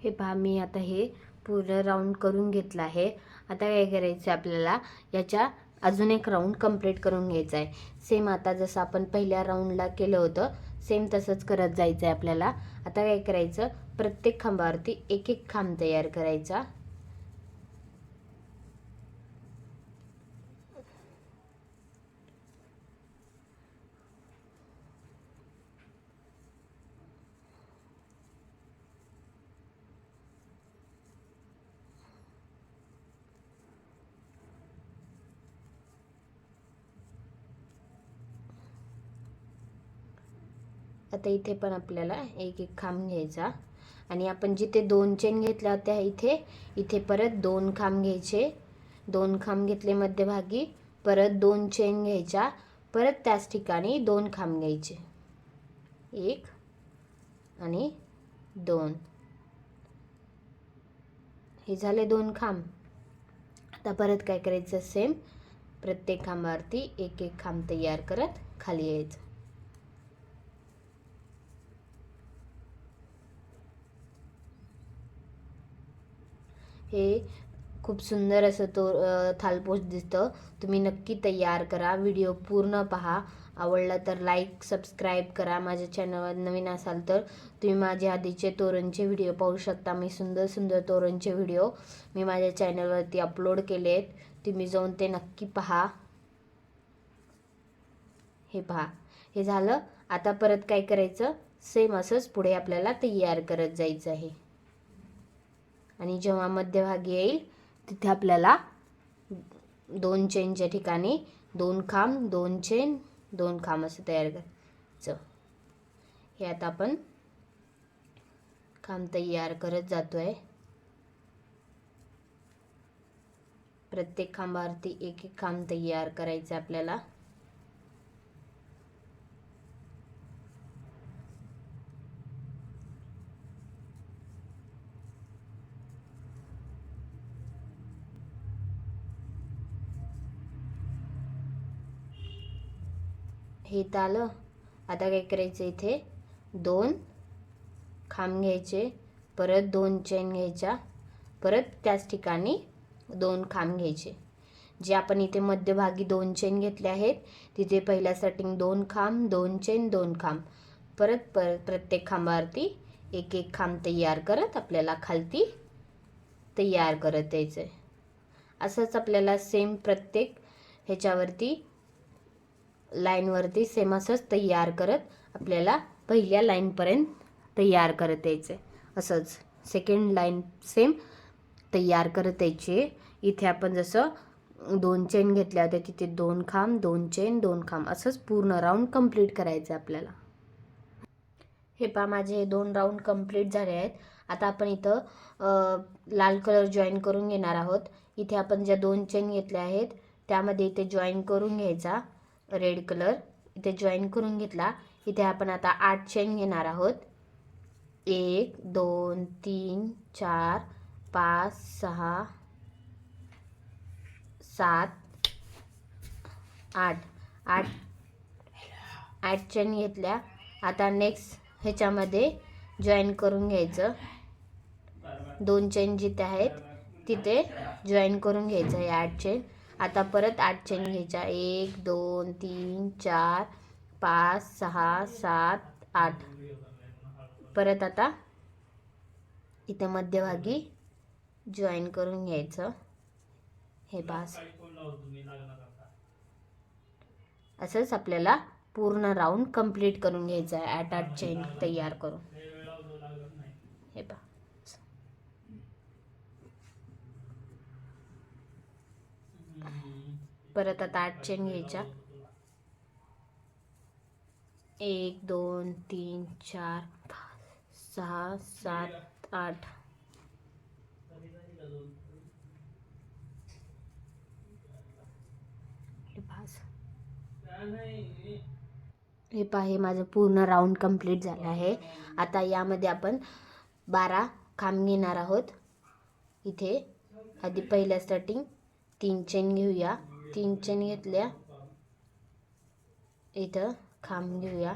हे पहा मी आता हे पूर्ण राऊंड करून घेतला आहे। आता काय करायचं आपल्याला याच्या अजून एक राऊंड कंप्लीट करून घ्यायचा आहे। सेम आता जसं आपण पहिल्या राऊंडला केलं होतं सेम तसंच करत जायचं आहे आपल्याला। आता काय करायचं प्रत्येक खांबावरती एक एक खांब तयार करायचा। आता इथे पण आपल्याला एक एक खांब घ्यायचा आणि आपण जिथे 2 चेन घेतल्या होत्या इथे परत 2 खांब घ्यायचे। 2 खांब घेतले मध्यभागी, परत 2 चेन घ्यायच्या, परत त्याच ठिकाणी 2 खांब घ्यायचे। 1 आणि 2 हे झाले 2 खांब। आता परत काय करायचं सेम प्रत्येक खांबावरती एक एक खांब तयार करत खाली यायचं। हे खूप सुंदर असं तो थालपोच दिसतं। तुम्ही नक्की तयार करा, व्हिडिओ पूर्ण पहा। आवडला तर लाईक सबस्क्राईब करा। माझ्या चॅनलवर नवीन असाल तर तुम्ही माझे आधीचे तोरणचे व्हिडिओ पाहू शकता। मी सुंदर सुंदर तोरणचे व्हिडिओ मी माझ्या चॅनलवरती अपलोड केले आहेत, तुम्ही जाऊन ते नक्की पहा। हे पहा हे झालं। आता परत काय करायचं सेम असंच पुढे आपल्याला तयार करत जायचं आहे आणि जेव्हा मध्यभागी येईल तिथे आपल्याला 2 चेनच्या ठिकाणी 2 खांब, 2 चेन, 2 खांब असं तयार करायचं। हे आता आपण खांब तयार करत जातोय। प्रत्येक खांबावरती एक एक खांब तयार करायचं आपल्याला। हे आलं। आता काय करायचं इथे 2 खांब घ्यायचे, परत 2 चेन घ्यायच्या, परत त्याच ठिकाणी 2 खांब घ्यायचे। जे आपण इथे मध्यभागी 2 चेन घेतले आहेत तिथे पहिल्या सेटिंग 2 खांब, 2 चेन, 2 खांब, परत प्रत्येक खांबावरती एक एक खांब तयार करत आपल्याला खालती तयार करत यायचंय। असंच आपल्याला सेम प्रत्येक ह्याच्यावरती लाईनवरती सेम असंच तयार करत आपल्याला पहिल्या लाईनपर्यंत तयार करत यायचे। असंच सेकंड लाईन सेम तयार करत यायची। इथे आपण जसं 2 चेन घेतल्या होत्या तिथे 2 खांब, 2 चेन, 2 खांब असंच पूर्ण राऊंड कंप्लीट करायचं आपल्याला। हे पहा माझे 2 राऊंड कंप्लीट झाले आहेत। आता आपण इथं लाल कलर जॉईन करून घेणार आहोत। इथे आपण ज्या 2 चेन घेतल्या आहेत त्यामध्ये इथे जॉईन करून घ्यायचा। रेड कलर इथे जॉईन करून घेतला। इथे आपण आता 8 चेन घेणार आहोत। 1 2 3 4 5 6 7 8 8 चेन घेतल्या। आता नेक्स्ट ह्याच्यामध्ये जॉईन करून घ्यायचं। 2 चेन जिथे आहेत तिथे जॉईन करून घ्यायचं हे 8 चेन। आता परत 8 चेन घ्यायच्या 1 2 3 4 5 6 7 8। परत आता इथे मध्यभागी जॉईन करून घ्यायचं। हे पास असंच आपल्याला पूर्ण राऊंड कंप्लीट करून घ्यायचा आहे 8 चेन तयार करून। हे पहा परत आता 8 चेन घ्यायच्या 1 2 3 4 5 6 7 8। हे पहा हे माझं पूर्ण राऊंड कंप्लीट झालं आहे। आता यामध्ये आपण 12 खांब घेणार आहोत। इथे आधी पहिल्या स्टार्टिंग 3 चेन घेऊया। 3 चेन घेतल्या, इथं खांब घेऊया।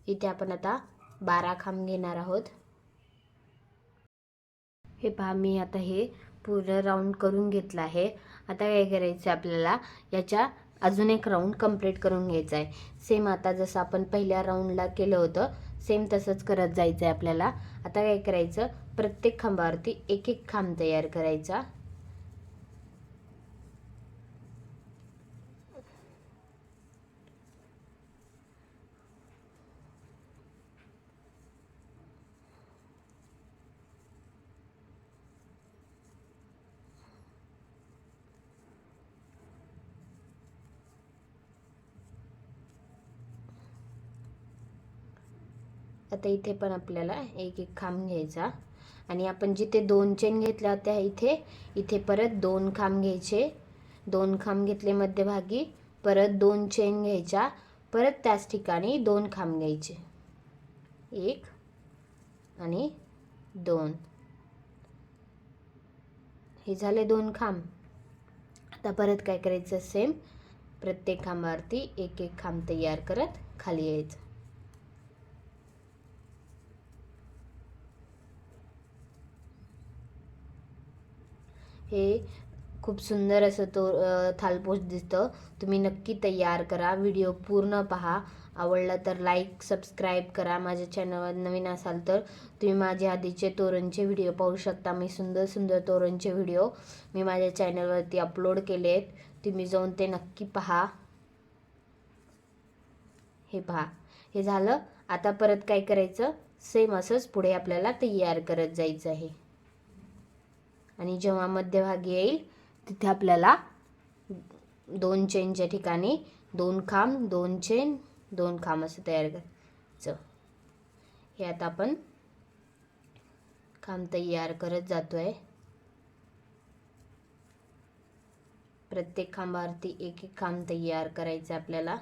इथे आपण आता 12 खांब घेणार आहोत। हे पहा मी आता हे पूर्ण राऊंड करून घेतलं आहे. आता काय करायचं आपल्याला, याच्या अजून एक राऊंड कंप्लीट करून घ्यायचा आहे. सेम आता जसं आपण पहिल्या राऊंडला केलं होतं सेम तसंच करत जायचं आहे आपल्याला. आता काय करायचं, प्रत्येक खांबावरती एक एक खांब तयार करायचा. आता इथे पण आपल्याला एक एक खांब घ्यायचा आणि आपण जिथे 2 चेन घेतल्या होत्या इथे परत 2 खांब घ्यायचे. 2 खांब घेतले मध्यभागी, परत 2 चेन घ्यायच्या, परत त्याच ठिकाणी 2 खांब घ्यायचे. 1 आणि 2, हे झाले 2 खांब. आता परत काय करायचं, सेम प्रत्येक खांबावरती एक एक खांब तयार करत खाली यायचं. हे खूप सुंदर असं थालपोच दिसतं. तुम्ही नक्की तयार करा. व्हिडिओ पूर्ण पहा. आवडला तर लाईक सबस्क्राईब करा. माझ्या चॅनलवर नवीन असाल तर तुम्ही माझ्या आधीचे तोरणचे व्हिडिओ पाहू शकता. मी सुंदर सुंदर तोरणचे व्हिडिओ मी माझ्या चॅनलवरती अपलोड केले आहेत. तुम्ही जाऊन ते नक्की पहा. हे पहा, हे झालं. आता परत काय करायचं, सेम असंच पुढे आपल्याला तयार करत जायचं आहे. आणि जेव्हा मध्यभागी येईल तिथे आपल्याला 2 चेनच्या ठिकाणी 2 खांब, 2 चेन, 2 खांब असं तयार करायचं. हे आता आपण खांब तयार करत जातोय. प्रत्येक खांबावरती एक एक खांब तयार करायचं आपल्याला.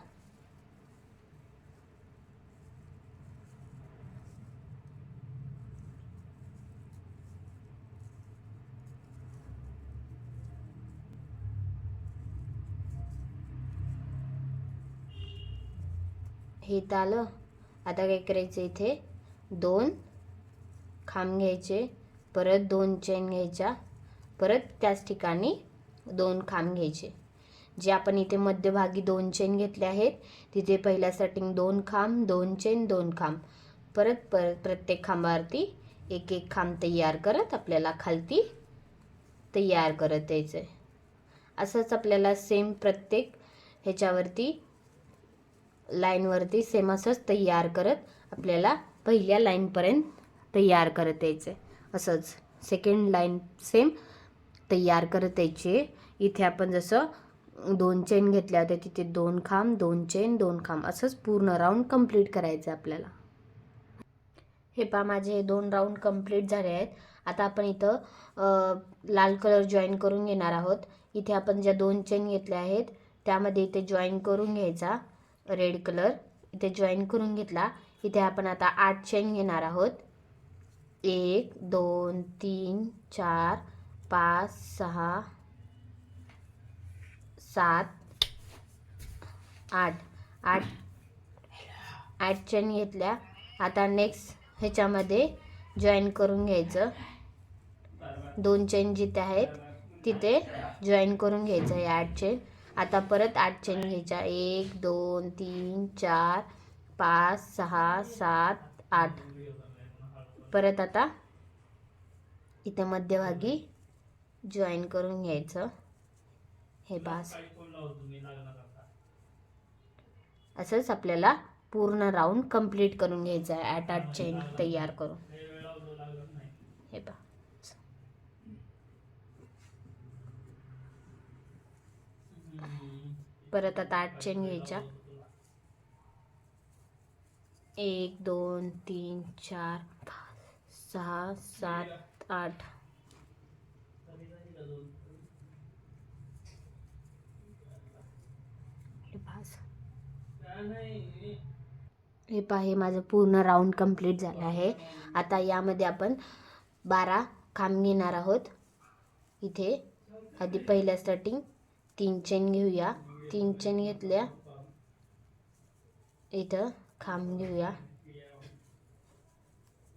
हे तर आलं. आता काय करायचं, इथे 2 खांब घ्यायचे, परत 2 चेन घ्यायच्या, परत त्याच ठिकाणी 2 खांब घ्यायचे. जे आपण इथे मध्यभागी 2 चेन घेतले आहेत तिथे पहिल्या स्टार्टिंग 2 खांब, 2 चेन, 2 खांब, परत प्रत्येक खांबावरती एक एक खांब तयार करत आपल्याला खालती तयार करत यायचं आहे. असंच आपल्याला सेम प्रत्येक ह्याच्यावरती लाईनवरती सेम असंच तयार करत आपल्याला पहिल्या लाईनपर्यंत तयार करत यायचं आहे. असंच सेकंड लाईन सेम तयार करत यायची. इथे आपण जसं 2 चेन घेतल्या होत्या तिथे 2 खांब, 2 चेन, 2 खांब असंच पूर्ण राऊंड कंप्लीट करायचं आपल्याला. हे पहा माझे 2 राऊंड कंप्लीट झाले आहेत. आता आपण इथं लाल कलर जॉईन करून घेणार आहोत. इथे आपण ज्या 2 चेन घेतल्या आहेत त्यामध्ये इथे जॉईन करून घ्यायचा. रेड कलर इथे जॉईन करून घेतला. इथे आपण आता 8 चेन घेणार आहोत. 1 2 3 4 5 6 7 8 8 चेन घेतल्या. आता नेक्स्ट ह्याच्यामध्ये जॉईन करून घ्यायचं. 2 चेन जिथे आहेत तिथे जॉईन करून घ्यायचं हे 8 चेन. आता परत 8 चेन घ्यायच्या. 1 2 3 4 5 6 7 8. परत आता इथे मध्यभागी जॉईन करून घ्यायचं. हे पास असंच आपल्याला पूर्ण राऊंड कंप्लीट करून घ्यायचा आहे 8 चेन तयार करून. हे पहा परत आता 8 चेन घ्यायच्या. 1 2 3 4 5 6 7 8. हे पहा हे माझं पूर्ण राऊंड कंप्लीट झालं आहे. आता यामध्ये आपण 12 खांब घेणार आहोत. इथे आधी पहिल्या स्टार्टिंग 3 चेन घेऊया. 3 चेन घेतल्या. इथं खांब घेऊया.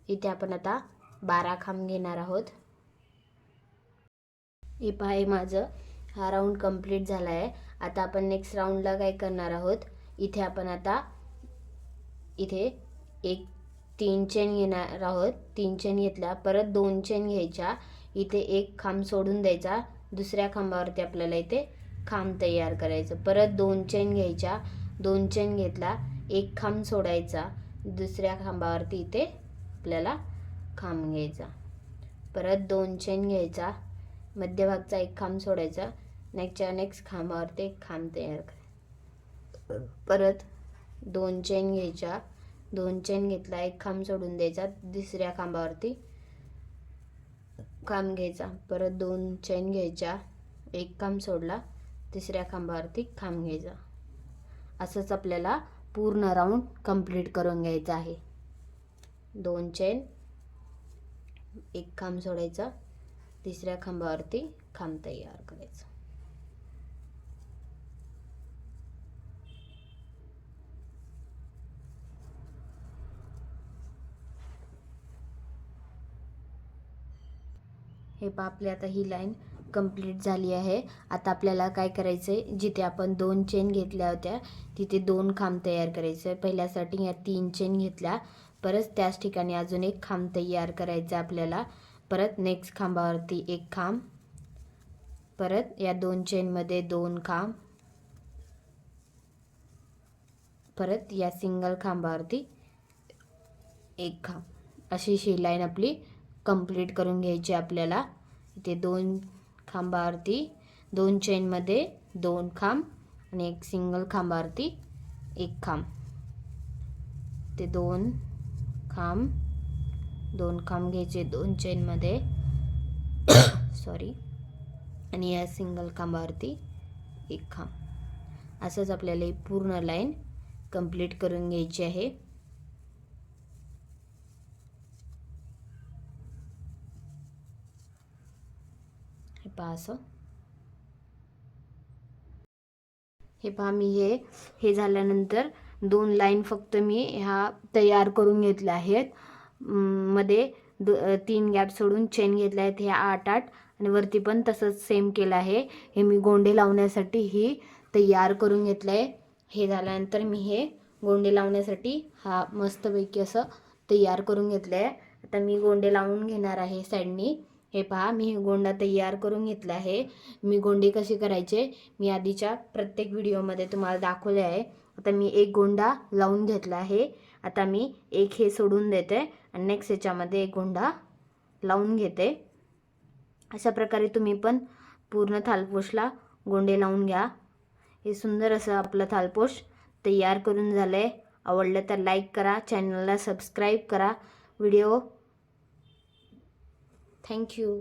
इथे आपण आता 12 खांब घेणार आहोत. हे पहा, हे माझं हा राऊंड कंप्लीट झाला आहे. आता आपण नेक्स्ट राऊंडला काय करणार आहोत, इथे आपण आता इथे एक 3 चेन घेणार आहोत. 3 चेन घेतल्या, परत 2 चेन घ्यायच्या, इथे एक खांब सोडून द्यायचा, दुसऱ्या खांबावरती आपल्याला इथे खांब तयार करायचं. परत 2 चेन घ्यायच्या, 2 चेन घेतला, एक खांब सोडायचा, दुसऱ्या खांबावरती इथे आपल्याला खांब घ्यायचा. परत 2 चेन घ्यायचा, मध्यभागचा एक खांब सोडायचा, नेक्स्ट खांबावरती एक खांब तयार करायचा. परत 2 चेन घ्यायच्या, 2 चेन घेतला, एक खांब सोडून द्यायचा, दुसऱ्या खांबावरती खांब घ्यायचा. परत 2 चेन घ्यायच्या, एक खांब सोडला, तिसऱ्या खांबावरती खांब घ्यायचा. असंच आपल्याला पूर्ण राऊंड कंप्लीट करून घ्यायचा आहे. 2 चेन, एक खांब सोडायचा, तिसऱ्या खांबावरती खांब तयार करायचा. हे पहा, आपली आता ही लाईन कंप्लीट झाली आहे. आता आपल्याला काय करायचं आहे, जिथे आपण 2 चेन घेतल्या होत्या तिथे 2 खांब तयार करायचं आहे. पहिल्यासाठी या 3 चेन घेतल्या, परत त्याच ठिकाणी अजून एक खांब तयार करायचा आपल्याला. परत नेक्स्ट खांबावरती एक खांब, परत या 2 चेनमध्ये 2 खांब, परत या सिंगल खांबावरती एक खांब. अशी ही लाईन आपली कंप्लीट करून घ्यायची आपल्याला. इथे 2 खांबावरती 2 चेनमध्ये 2 खांब आणि एक सिंगल खांबावरती एक खांब. ते 2 खांब घ्यायचे 2 चेनमध्ये सॉरी, आणि या सिंगल खांबावरती एक खांब. असंच आपल्याला ही पूर्ण लाईन कंप्लीट करून घ्यायची आहे. हे पहा, असं हे पहा, मी हे झाल्यानंतर 2 लाईन फक्त मी ह्या तयार करून घेतल्या आहेत. मध्ये 3 गॅप सोडून चेन घेतल्या आहेत, ह्या 8 आणि वरती पण तसंच सेम केलं आहे. हे मी गोंडे लावण्यासाठी ही तयार करून घेतलं आहे. हे झाल्यानंतर मी हे गोंडे लावण्यासाठी हा मस्तपैकी असं तयार करून घेतलं आहे. आता मी गोंडे लावून घेणार आहे साईडनी. हे पहा, मी गोंडा तयार करून घेतला आहे. मी गोंडे कसे करायचे मी आधीच्या प्रत्येक व्हिडिओमध्ये तुम्हाला दाखवले आहे. आता मी एक गोंडा लावून घेतला आहे. आता मी एक हे सोडून देते आणि नेक्स्ट ह्याच्यामध्ये एक गोंडा लावून घेते. अशा प्रकारे तुम्ही पण पूर्ण थालपोशला गोंडे लावून घ्या. हे सुंदर असं आपलं थालपोश तयार करून झालं आहे. आवडलं तर लाईक करा, चॅनलला सबस्क्राईब करा. Video thank you.